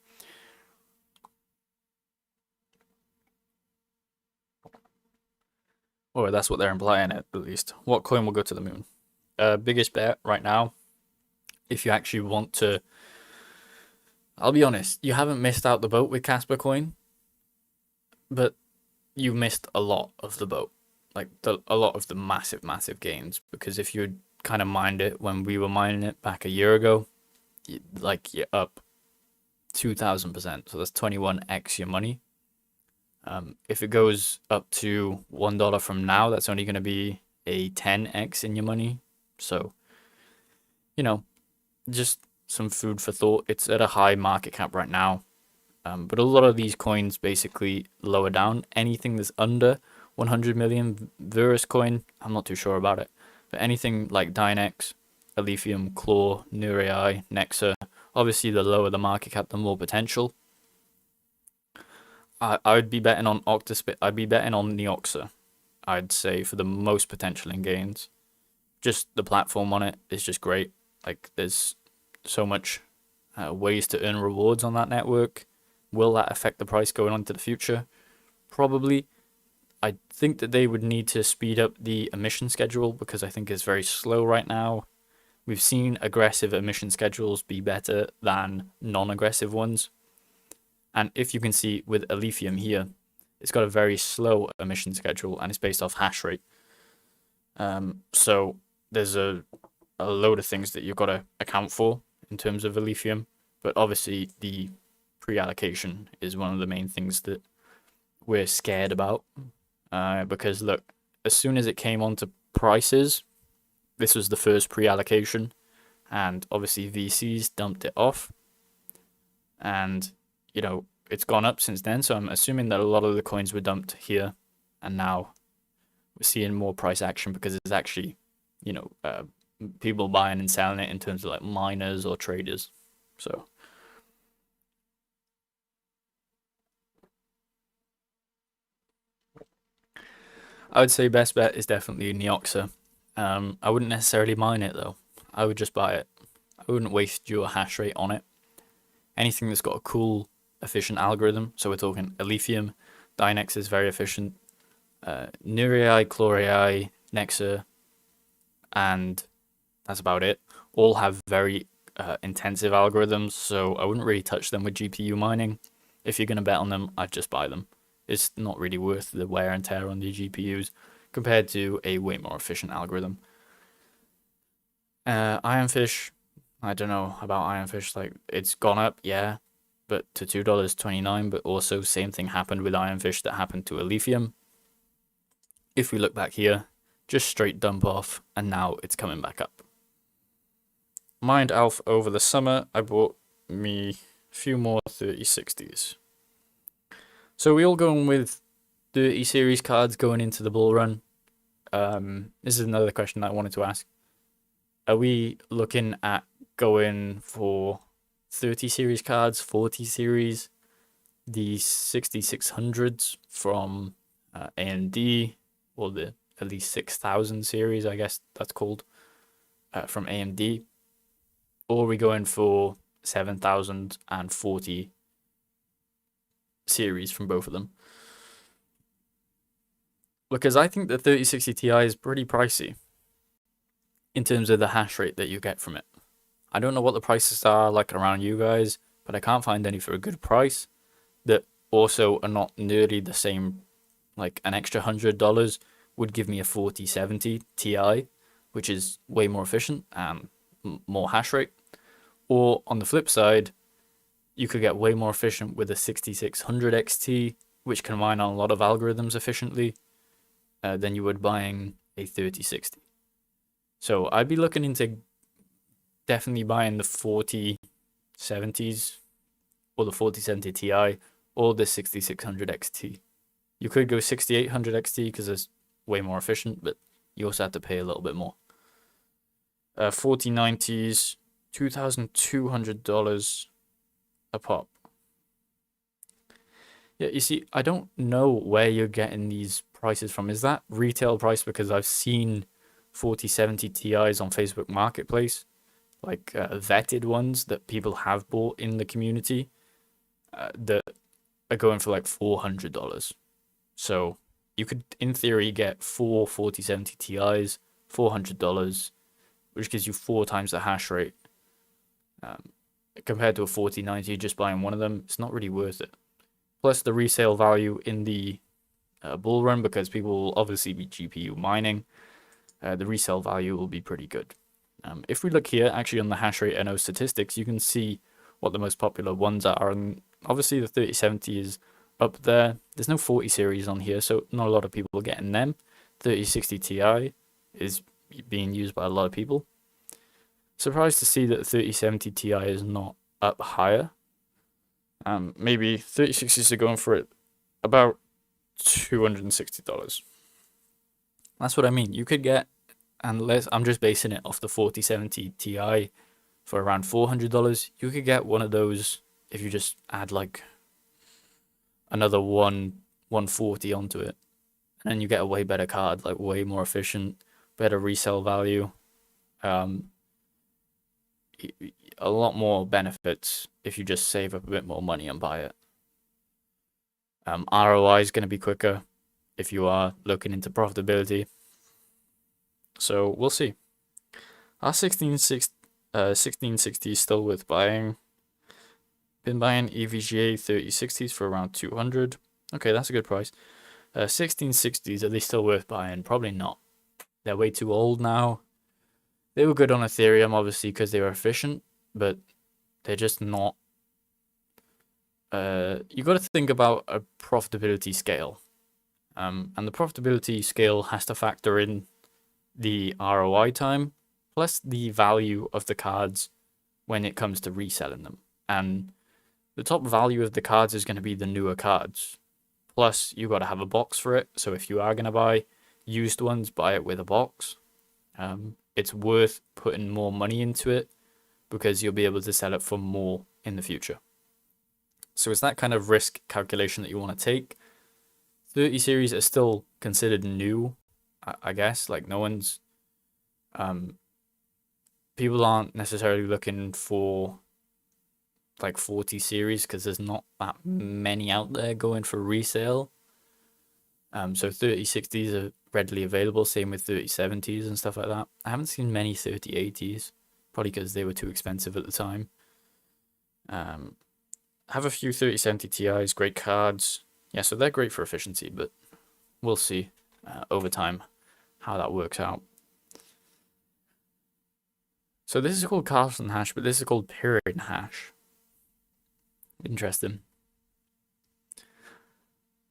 or that's what they're implying at least. What coin will go to the moon? Biggest bet right now, if you actually want to. I'll be honest, you haven't missed out the boat with Kaspa coin, but you missed a lot of the boat, like a lot of the massive gains. Because if you kind of mined it when we were mining it back a year ago, you're up 2,000%. So that's 21x your money. If it goes up to $1 from now, that's only going to be a 10x in your money. So, just some food for thought. It's at a high market cap right now. But a lot of these coins basically lower down. Anything that's under 100 million Verus coin, I'm not too sure about it. But anything like Dynex, Alephium, Claw, Nurei, Nexa, obviously the lower the market cap, the more potential. I would be betting on Octaspit. I'd be betting on Neoxa, I'd say, for the most potential in gains. Just the platform on it is just great. Like, there's so much ways to earn rewards on that network. Will that affect the price going on to the future? Probably. I think that they would need to speed up the emission schedule because I think it's very slow right now. We've seen aggressive emission schedules be better than non-aggressive ones. And if you can see with Alephium here, it's got a very slow emission schedule and it's based off hash rate. So there's a load of things that you've got to account for in terms of Alephium. But obviously the pre-allocation is one of the main things that we're scared about. Because look, as soon as it came onto prices, this was the first pre-allocation, and obviously VCs dumped it off, and it's gone up since then. So I'm assuming that a lot of the coins were dumped here, and now we're seeing more price action because it's actually, people buying and selling it in terms of like miners or traders. So. I would say best bet is definitely Neoxa. I wouldn't necessarily mine it though. I would just buy it. I wouldn't waste your hash rate on it. Anything that's got a cool, efficient algorithm. So we're talking Alephium, Dynex is very efficient. Nurei, Chlorei, Nexa, and that's about it. All have very intensive algorithms, so I wouldn't really touch them with GPU mining. If you're going to bet on them, I'd just buy them. It's not really worth the wear and tear on the GPUs compared to a way more efficient algorithm. Ironfish, I don't know about Ironfish. Like, it's gone up, yeah, but to $2.29. But also, same thing happened with Ironfish that happened to Alephium. If we look back here, just straight dump off, and now it's coming back up. Mined Alpha over the summer, I bought me a few more 3060s. So we all going with 30 series cards going into the bull run. This is another question that I wanted to ask. Are we looking at going for 30 series cards, 40 series, the 6600s from AMD, or the at least 6000 series, I guess that's called, from AMD? Or are we going for 7040 series from both of them? Because I think the 3060 Ti is pretty pricey in terms of the hash rate that you get from it. I don't know what the prices are like around you guys, but I can't find any for a good price that also are not nearly the same. Like an extra $100 would give me a 4070 Ti, which is way more efficient and more hash rate. Or on the flip side, you could get way more efficient with a 6600 XT, which can mine on a lot of algorithms efficiently, than you would buying a 3060. So I'd be looking into definitely buying the 4070s or the 4070 Ti or the 6600 XT. You could go 6800 XT because it's way more efficient, but you also have to pay a little bit more. 4090s, $2,200 a pop. Yeah, you see, I don't know where you're getting these prices from. Is that retail price? Because I've seen 4070 Ti's on Facebook Marketplace, like vetted ones that people have bought in the community, that are going for like $400. So you could, in theory, get 4070 Ti's, $400, which gives you 4 times the hash rate. Compared to a 4090, just buying one of them, it's not really worth it. Plus the resale value in the bull run, because people will obviously be GPU mining, the resale value will be pretty good. If we look here, actually on the hash rate NO statistics, you can see what the most popular ones are, and obviously the 3070 is up there. There's no 40 series on here, so not a lot of people are getting them. 3060 Ti is being used by a lot of people. Surprised to see that 3070 Ti is not up higher. Maybe 3060s are going for it about $260. That's what I mean. You could get, unless I'm just basing it off the 4070 Ti for around $400, you could get one of those if you just add like another 140 onto it, and then you get a way better card, like way more efficient, better resale value. A lot more benefits if you just save up a bit more money and buy it. ROI is going to be quicker if you are looking into profitability. So we'll see. Our 1660 is still worth buying. Been buying EVGA 3060s for around 200. Okay, that's a good price. 1660s, are they still worth buying? Probably not. They're way too old now. They were good on Ethereum, obviously, because they were efficient, but they're just not. You got to think about a profitability scale. And the profitability scale has to factor in the ROI time, plus the value of the cards when it comes to reselling them. And the top value of the cards is going to be the newer cards. Plus, you got to have a box for it. So if you are going to buy used ones, buy it with a box. It's worth putting more money into it because you'll be able to sell it for more in the future. So it's that kind of risk calculation that you want to take. 30 series are still considered new, I guess. Like no one's, people aren't necessarily looking for like 40 series because there's not that many out there going for resale. So 3060s are readily available, same with 3070s and stuff like that. I haven't seen many 3080s, probably because they were too expensive at the time. I have a few 3070 Ti's, great cards. Yeah, so they're great for efficiency, but we'll see over time how that works out. So this is called Carlson hash, but this is called period hash. Interesting.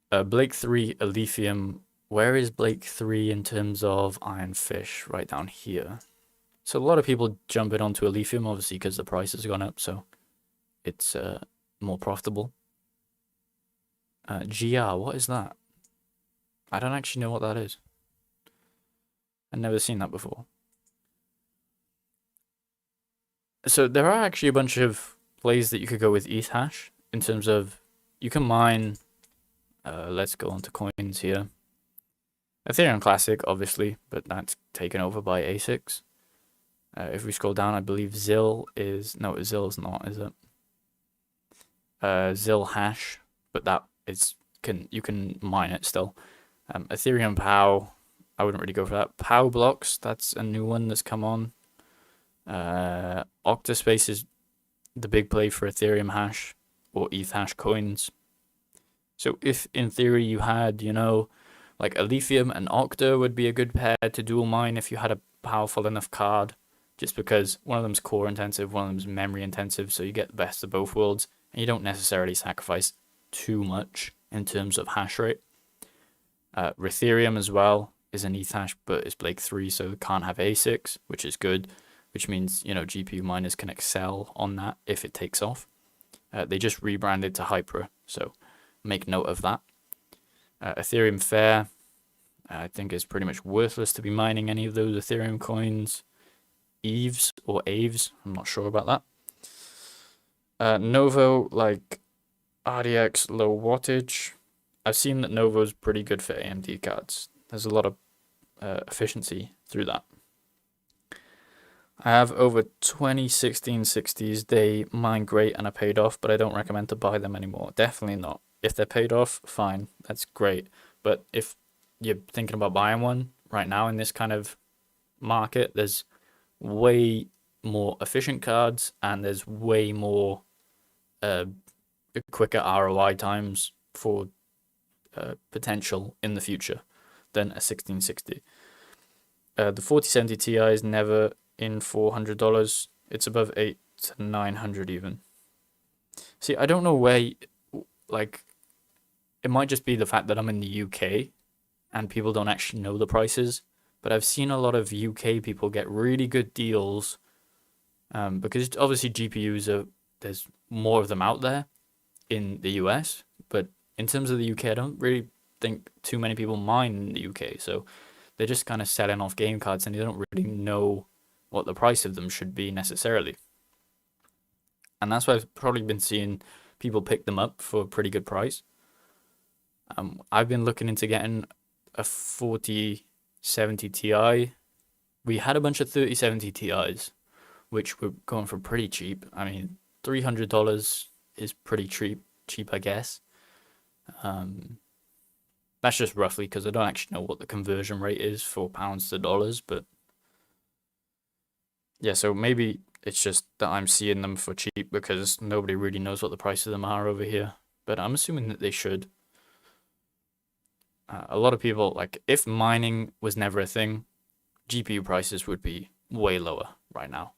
Blake 3 Alephium. Where is Blake 3 in terms of Iron Fish? Right down here. So a lot of people jump in onto Alephium, obviously, because the price has gone up, so it's more profitable. GR, what is that? I don't actually know what that is. I've never seen that before. So there are actually a bunch of plays that you could go with ETH hash in terms of you can mine. Let's go on to coins here. Ethereum Classic, obviously, but that's taken over by ASICs. If we scroll down, I believe ZIL is... No, ZIL is not, is it? ZIL hash, but that is... you can mine it still. Ethereum POW, I wouldn't really go for that. POW blocks, that's a new one that's come on. Octaspace is the big play for Ethereum hash or ETH hash coins. So if in theory you had, you know, like Alephium and Octa would be a good pair to dual mine if you had a powerful enough card, just because one of them's core intensive, one of them's memory intensive, so you get the best of both worlds, and you don't necessarily sacrifice too much in terms of hash rate. Ethereum as well is an ETH hash, but it's Blake 3, so it can't have ASICs, which is good, which means, you know, GPU miners can excel on that if it takes off. They just rebranded to Hypera, so make note of that. Ethereum Fair, I think is pretty much worthless to be mining any of those Ethereum coins. Eves or Aves, I'm not sure about that. Novo, like RDX low wattage. I've seen that Novo's pretty good for AMD cards. There's a lot of efficiency through that. I have over 20 1660s. They mine great and are paid off, but I don't recommend to buy them anymore. Definitely not. If they're paid off, fine, that's great. But if you're thinking about buying one right now in this kind of market, there's way more efficient cards and there's way more uh, quicker ROI times for potential in the future than a 1660. The 4070 Ti is never in $400. It's above 8 to 900 even. See, I don't know where, like, it might just be the fact that I'm in the UK and people don't actually know the prices, but I've seen a lot of UK people get really good deals because obviously GPUs there's more of them out there in the US, but in terms of the UK, I don't really think too many people mine in the UK, so they're just kind of selling off game cards and they don't really know what the price of them should be necessarily. And that's why I've probably been seeing people pick them up for a pretty good price. I've been looking into getting a 4070 Ti. We had a bunch of 3070 Ti's, which were going for pretty cheap. I mean, $300 is pretty cheap, I guess. That's just roughly because I don't actually know what the conversion rate is for pounds to dollars, but yeah, so maybe it's just that I'm seeing them for cheap because nobody really knows what the price of them are over here. But I'm assuming that they should. A lot of people, like, if mining was never a thing, GPU prices would be way lower right now.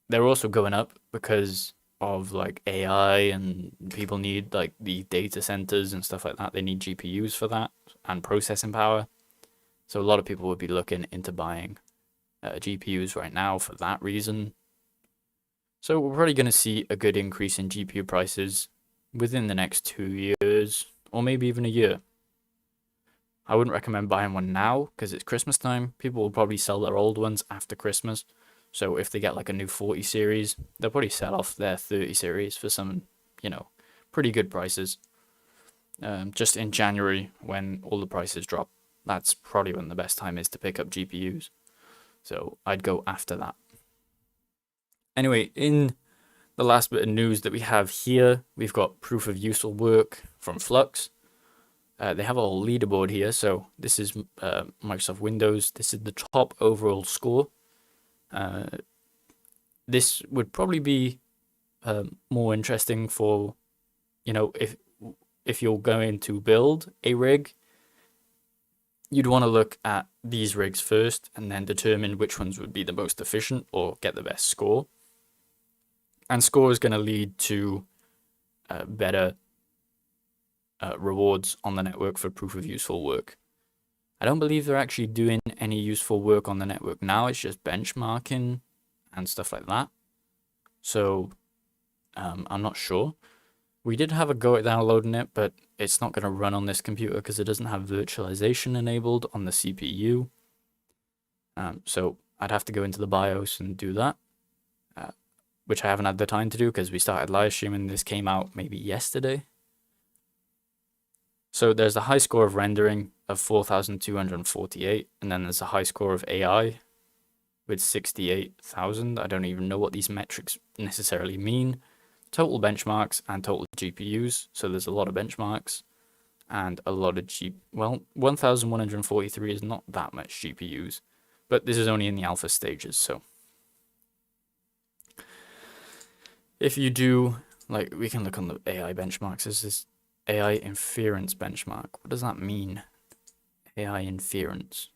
They're also going up because of like AI and people need like the data centers and stuff like that. They need GPUs for that and processing power. So a lot of people would be looking into buying GPUs right now for that reason. So we're probably going to see a good increase in GPU prices within the next 2 years or maybe even a year. I wouldn't recommend buying one now because it's Christmas time. People will probably sell their old ones after Christmas. So if they get like a new 40 series, they'll probably sell off their 30 series for some, pretty good prices. Just in January when all the prices drop, that's probably when the best time is to pick up GPUs. So I'd go after that. Anyway, in the last bit of news that we have here, we've got proof of useful work from Flux. They have a whole leaderboard here. So this is Microsoft Windows. This is the top overall score. This would probably be more interesting for, if you're going to build a rig, you'd want to look at these rigs first and then determine which ones would be the most efficient or get the best score. And score is going to lead to better rewards on the network for proof of useful work. I don't believe they're actually doing any useful work on the network now. It's just benchmarking and stuff like that. So I'm not sure. We did have a go at downloading it, but it's not going to run on this computer because it doesn't have virtualization enabled on the CPU. So I'd have to go into the BIOS and do that, which I haven't had the time to do because we started live streaming. This came out maybe yesterday. So there's a high score of rendering of 4,248, and then there's a high score of AI with 68,000. I don't even know what these metrics necessarily mean. Total benchmarks and total GPUs. So there's a lot of benchmarks and a lot of 1,143 is not that much GPUs, but this is only in the alpha stages. So if you do, like, we can look on the AI benchmarks. Is this AI inference benchmark? What does that mean? AI inference.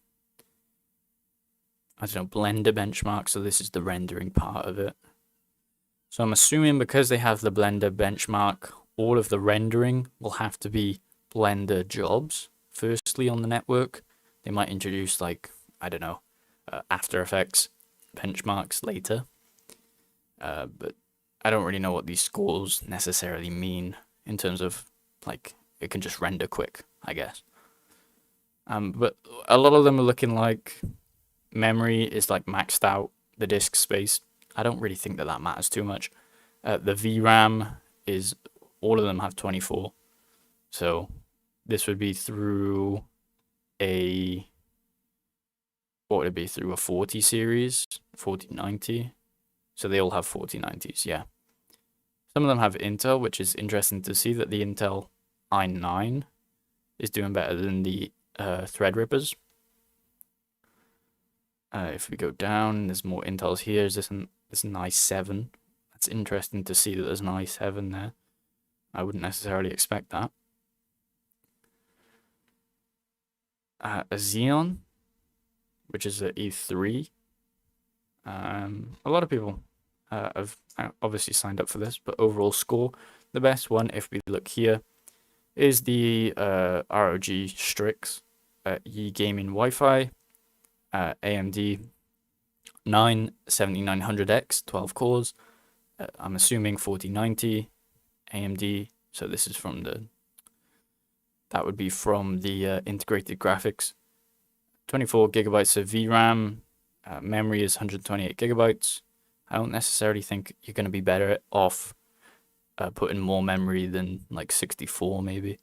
I don't know, Blender benchmark. So this is the rendering part of it. So I'm assuming because they have the Blender benchmark, all of the rendering will have to be Blender jobs. Firstly, on the network, they might introduce like, I don't know, After Effects benchmarks later. But I don't really know what these scores necessarily mean in terms of like it can just render quick, I guess. But a lot of them are looking like memory is like maxed out, the disk space. I don't really think that matters too much. The VRAM is, all of them have 24. So this would be through what would it be, through a 40 series, 4090. So they all have 4090s, yeah. Some of them have Intel, which is interesting to see that the Intel i9 is doing better than the Threadrippers. If we go down, there's more intels here. There's an i7. That's interesting to see that there's an i7 there. I wouldn't necessarily expect that. A Xeon, which is an E3. A lot of people have obviously signed up for this, but overall score, the best one, if we look here, is the ROG Strix Yi Gaming Wi-Fi AMD 7900X, 12 cores. I'm assuming 4090 AMD. So this is from that would be from the integrated graphics. 24 gigabytes of VRAM. Memory is 128 gigabytes. I don't necessarily think you're going to be better off putting more memory than like 64 maybe.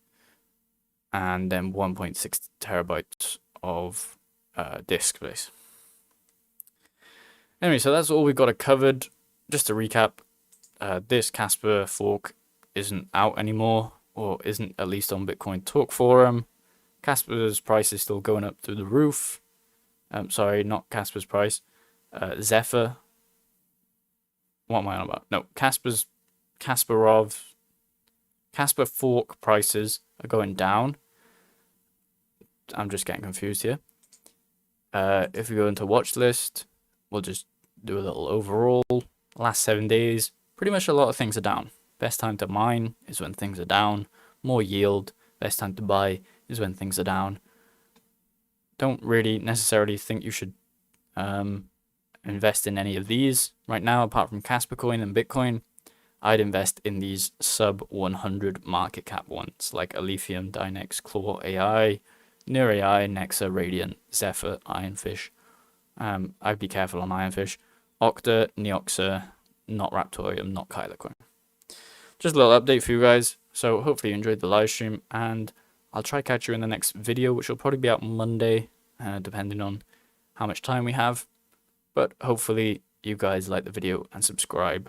And then 1.6 terabytes of disk space. Anyway, so that's all we've got covered. Just to recap, this Kaspa fork isn't out anymore, or isn't at least on Bitcoin Talk Forum. Kaspa's price is still going up through the roof. Sorry, not Kaspa's price. Zephyr. What am I on about? No, Kaspa fork prices are going down. I'm just getting confused here. If we go into watch list, we'll just do a little overall. Last 7 days, pretty much a lot of things are down. Best time to mine is when things are down. More yield. Best time to buy is when things are down. Don't really necessarily think you should invest in any of these right now, apart from Kaspa Coin and Bitcoin. I'd invest in these sub 100 market cap ones like Alephium, Dynex, Claw AI, Near AI, Nexa, Radiant, Zephyr, Ironfish. I'd be careful on Ironfish. Octa, Neoxa, not Raptorium, not Kylercoin. Just a little update for you guys. So hopefully you enjoyed the live stream, and I'll try catch you in the next video, which will probably be out Monday, depending on how much time we have. But hopefully you guys like the video and subscribe